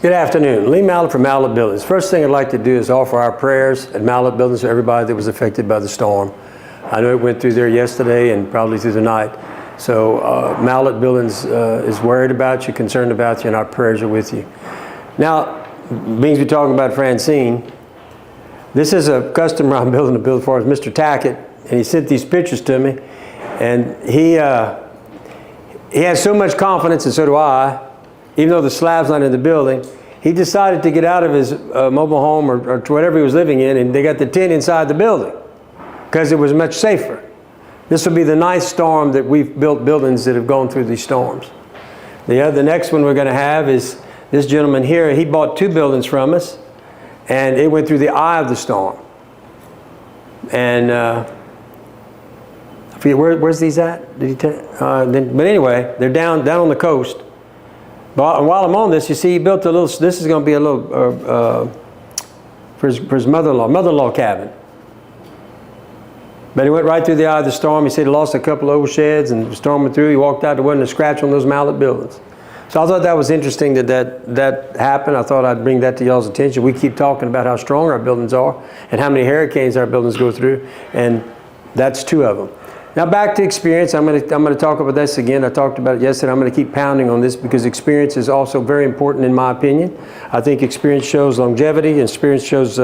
Good afternoon. Lee Mallett from Mallett Buildings. First thing I'd like to do is offer our prayers at Mallett Buildings to everybody that was affected by the storm. I know it went through there yesterday and probably through the night. So Mallett Buildings is worried about you, concerned about you, and our prayers are with you. Now, being we're talking about Francine, this is a customer I'm building a build for, Mr. Tackett, and he sent these pictures to me, and he has so much confidence, and so do I. Even though the slab's not in the building, he decided to get out of his mobile home or whatever he was living in, and they got the tent inside the building because it was much safer. This will be the ninth storm that we've built buildings that have gone through these storms. The next one we're going to have is this gentleman here. He bought 2 buildings from us, and it went through the eye of the storm. And I forget where's these at? Did he tell? But anyway, they're down on the coast. But while I'm on this, you see, he built a little. This is going to be a little for his mother-in-law cabin. But he went right through the eye of the storm. He said he lost a couple of old sheds, and the storm went through. He walked out, there wasn't a scratch on those Mallett buildings. So I thought that was interesting that happened. I thought I'd bring that to y'all's attention. We keep talking about how strong our buildings are and how many hurricanes our buildings go through, and that's 2 of them. Now back to experience. I'm going to talk about this again. I talked about it yesterday. I'm going to keep pounding on this because experience is also very important in my opinion. I think experience shows longevity. Experience shows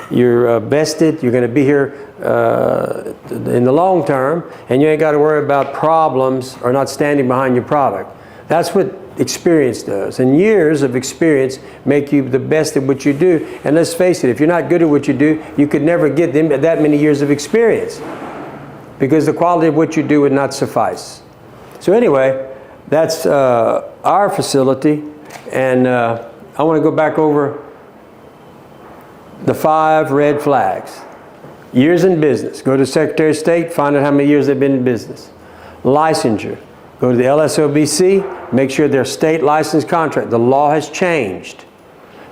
you're vested. You're going to be here in the long term, and you ain't got to worry about problems or not standing behind your product. That's what experience does. And years of experience make you the best at what you do. And let's face it, if you're not good at what you do, you could never get that many years of experience, because the quality of what you do would not suffice. So anyway, that's our facility, and I want to go back over the 5 red flags. Years in business. Go to the Secretary of State, find out how many years they've been in business. Licensure. Go to the LSOBC, make sure they're state licensed contract. The law has changed.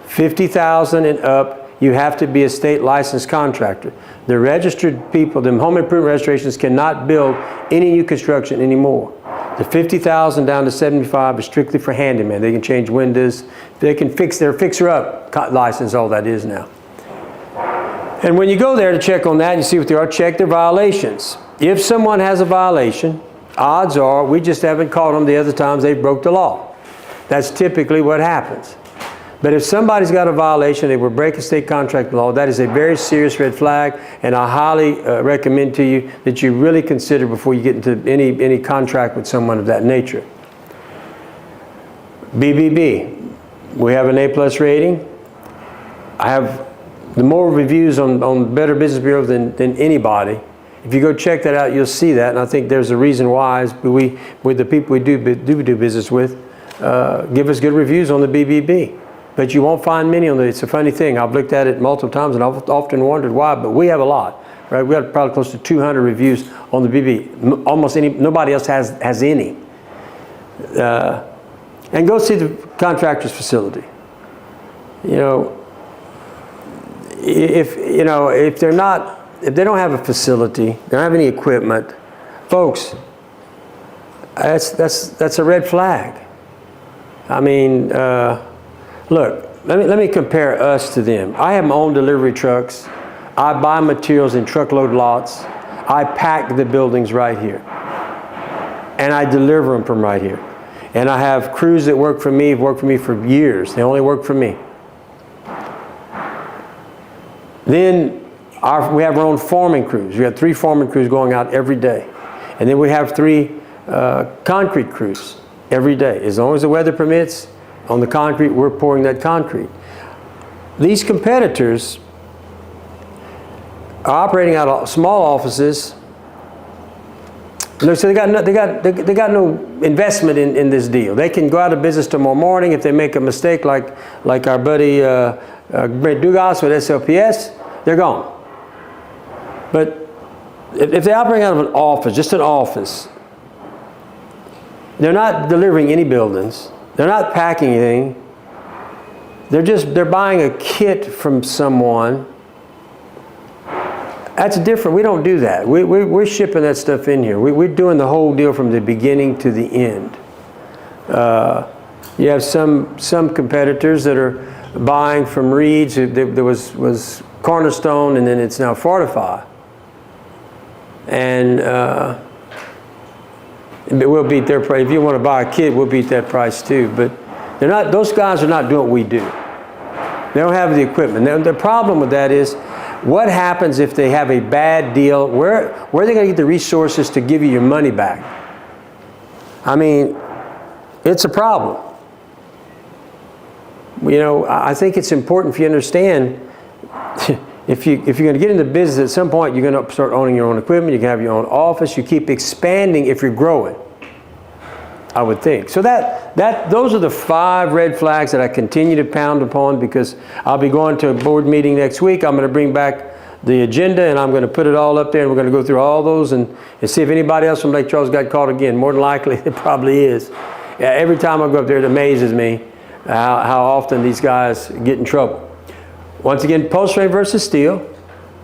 50,000 and up, you have to be a state licensed contractor. The registered people, the home improvement registrations cannot build any new construction anymore. The 50,000 down to 75 is strictly for handyman. They can change windows. They can fix their fixer-up license, all that is now. And when you go there to check on that, you see what they are, check their violations. If someone has a violation, odds are we just haven't caught them the other times they broke the law. That's typically what happens. But if somebody's got a violation, they will break a state contract law, that is a very serious red flag, and I highly recommend to you that you really consider before you get into any contract with someone of that nature. BBB, we have an A+ rating. I have the more reviews on Better Business Bureau than anybody. If you go check that out, you'll see that, and I think there's a reason why. With the people we do business with, give us good reviews on the BBB. But you won't find many on the, it's a funny thing. I've looked at it multiple times and I've often wondered why, but we have a lot, right? We have probably close to 200 reviews on the BB. Almost nobody else has any. And go see the contractor's facility. You know, if they don't have a facility, they don't have any equipment, folks, that's a red flag. I mean, look, let me compare us to them. I have my own delivery trucks. I buy materials in truckload lots. I pack the buildings right here. And I deliver them from right here. And I have crews that work for me, have worked for me for years. They only work for me. Then we have our own forming crews. We have 3 forming crews going out every day. And then we have 3 concrete crews every day. As long as the weather permits, on the concrete, we're pouring that concrete. These competitors are operating out of small offices. So they got no investment in this deal. They can go out of business tomorrow morning if they make a mistake, like our buddy Brent Dugas with SLPS. They're gone. But if they operate out of an office, just an office, they're not delivering any buildings. They're not packing anything. They're buying a kit from someone. That's different. We don't do that. We're shipping that stuff in here. We're doing the whole deal from the beginning to the end. You have some competitors that are buying from Reed's. There was Cornerstone, and then it's now Fortify. And we'll beat their price. If you want to buy a kit, we'll beat that price too. But they're not; those guys are not doing what we do. They don't have the equipment. Now, the problem with that is, what happens if they have a bad deal? Where are they going to get the resources to give you your money back? I mean, it's a problem. You know, I think it's important for you to understand, if you're going to get into business at some point, you're going to start owning your own equipment, you can have your own office, you keep expanding if you're growing, I would think. So those are the 5 red flags that I continue to pound upon, because I'll be going to a board meeting next week. I'm going to bring back the agenda, and I'm going to put it all up there, and we're going to go through all those and see if anybody else from Lake Charles got caught again. More than likely, it probably is. Yeah, every time I go up there, it amazes me how often these guys get in trouble. Once again, post frame versus steel.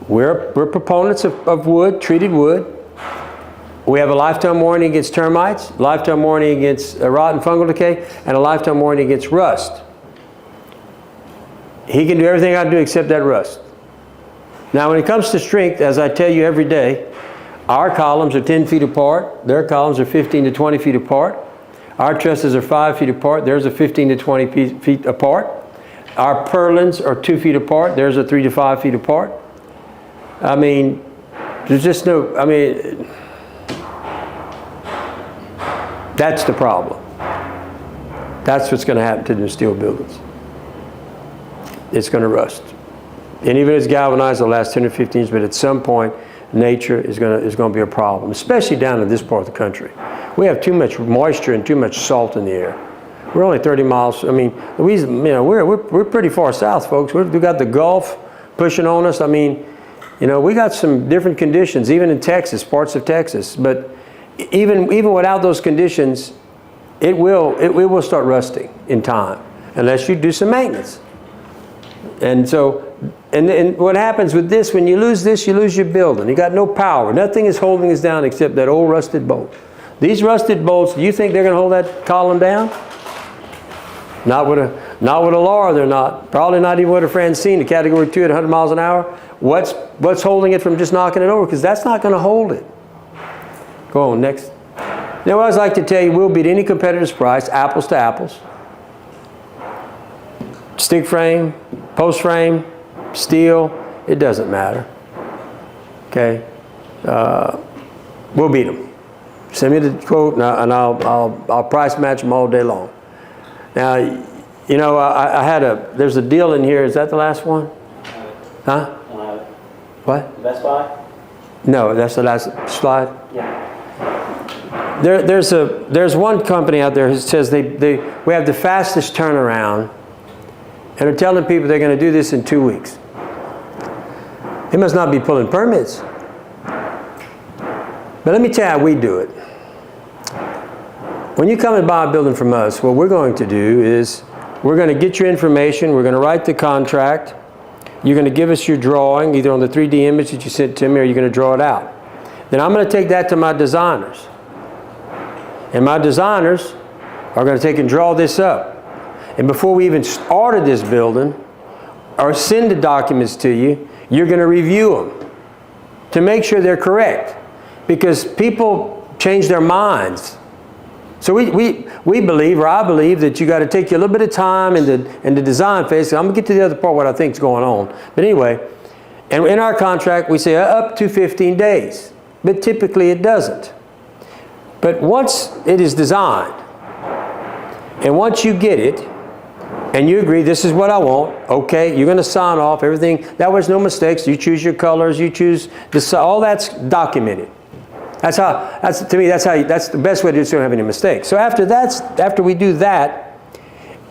We're proponents of wood, treated wood. We have a lifetime warranty against termites, lifetime warranty against rot and fungal decay, and a lifetime warranty against rust. He can do everything I do except that rust. Now, when it comes to strength, as I tell you every day, our columns are 10 feet apart. Their columns are 15 to 20 feet apart. Our trusses are 5 feet apart. Theirs are 15 to 20 feet apart. Our purlins are 2 feet apart. Theirs are 3 to 5 feet apart. I mean, there's just no, I mean, that's the problem. That's what's going to happen to the steel buildings. It's going to rust. And even if it's galvanized, it'll last 10 or 15 years, but at some point, nature is going to be a problem, especially down in this part of the country. We have too much moisture and too much salt in the air. We're only 30 miles. I mean, Louisiana, you know, we're pretty far south, folks. We've got the Gulf pushing on us. I mean, you know, we got some different conditions, even in Texas, parts of Texas. But even without those conditions, it will start rusting in time, unless you do some maintenance. And so, and what happens with this, when you lose this, you lose your building. You got no power. Nothing is holding us down except that old rusted bolt. These rusted bolts, do you think they're going to hold that column down? Not with a Laura, they're not. Probably not even with a Francine, a category 2 at 100 miles an hour. What's holding it from just knocking it over? Because that's not going to hold it. Go on, next. Now, I always like to tell you, we'll beat any competitor's price, apples to apples. Stick frame, post frame, steel, it doesn't matter. Okay? We'll beat them. Send me the quote, and I'll price match them all day long. Now, you know, there's a deal in here. Is that the last one? Huh? What? Best Buy? No, that's the last slide. Yeah. There's one company out there who says we have the fastest turnaround, and they're telling people they're going to do this in 2 weeks. They must not be pulling permits. But let me tell you how we do it. When you come and buy a building from us, what we're going to do is we're going to get your information, we're going to write the contract, you're going to give us your drawing, either on the 3D image that you sent to me, or you're going to draw it out. Then I'm going to take that to my designers. And my designers are going to take and draw this up. And before we even order this building or send the documents to you, you're going to review them to make sure they're correct. Because people change their minds. So we believe, or I believe, that you got to take you a little bit of time in the design phase. I'm going to get to the other part, what I think is going on. But anyway, and in our contract, we say up to 15 days. But typically it doesn't. But once it is designed, and once you get it, and you agree, this is what I want, okay, you're going to sign off everything. That was no mistakes. You choose your colors, you choose all that's documented. That's to me, that's the best way to do it so you don't have any mistakes. So after we do that,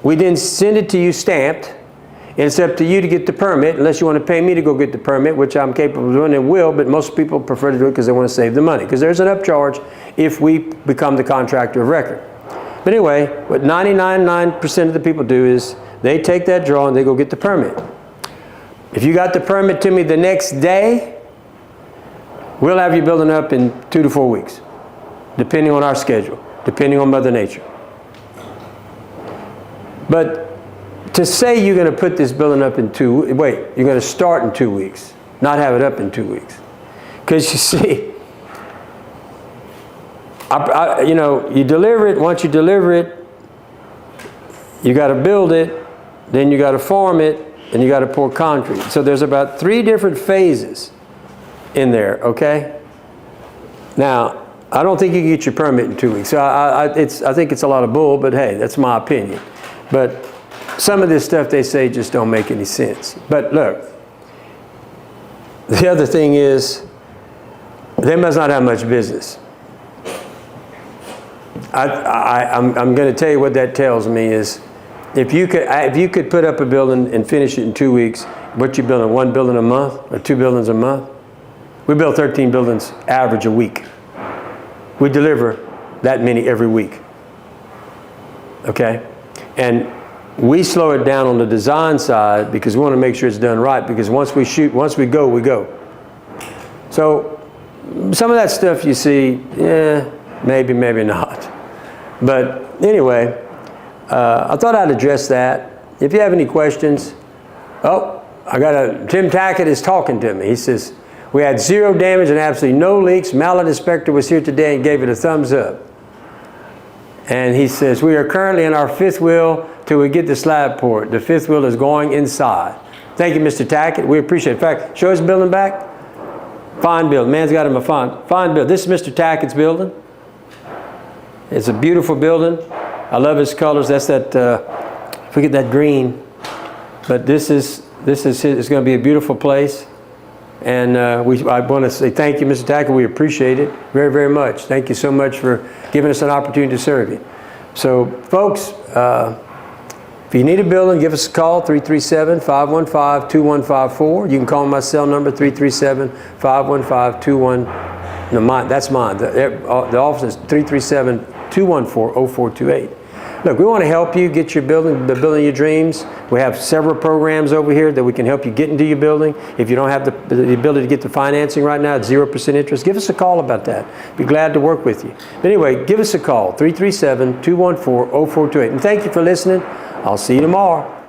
we then send it to you stamped, and it's up to you to get the permit, unless you want to pay me to go get the permit, which I'm capable of doing and will, but most people prefer to do it because they want to save the money. Because there's an upcharge if we become the contractor of record. But anyway, what 99.9% of the people do is they take that draw and they go get the permit. If you got the permit to me the next day, we'll have you building up in 2 to 4 weeks, depending on our schedule, depending on Mother Nature. But to say you're going to put this building up in you're going to start in 2 weeks, not have it up in 2 weeks. Because you see, you deliver it. Once you deliver it, you got to build it, then you got to form it, and you got to pour concrete. So there's about 3 different phases in there, okay? Now, I don't think you can get your permit in 2 weeks. So I think it's a lot of bull, but hey, that's my opinion. But some of this stuff they say just don't make any sense. But look, the other thing is, they must not have much business. I'm going to tell you what that tells me is, if you could put up a building and finish it in 2 weeks, what you building, 1 building a month or 2 buildings a month? We build 13 buildings average a week. We deliver that many every week. Okay? And we slow it down on the design side because we want to make sure it's done right, because once we go, we go. So some of that stuff you see, yeah, maybe not. But anyway, I thought I'd address that. If you have any questions, Tim Tackett is talking to me. He says, we had 0 damage and absolutely no leaks. Mallett inspector was here today and gave it a thumbs up. And he says, we are currently in our 5th wheel till we get the slab poured. The 5th wheel is going inside. Thank you, Mr. Tackett. We appreciate it. In fact, show his building back. Fine building. Man's got him a fine building. This is Mr. Tackett's building. It's a beautiful building. I love his colors. That's that, forget that green. But this is it's going to be a beautiful place. And I want to say thank you, Mr. Tackett. We appreciate it very, very much. Thank you so much for giving us an opportunity to serve you. So, folks, if you need a building, give us a call, 337-515-2154. You can call my cell number, 337-515-2154. No, that's mine. The office is 337-214-0428. Look, we want to help you get your building, the building of your dreams. We have several programs over here that we can help you get into your building. If you don't have the ability to get the financing right now, it's 0% interest. Give us a call about that. Be glad to work with you. But anyway, give us a call, 337-214-0428. And thank you for listening. I'll see you tomorrow.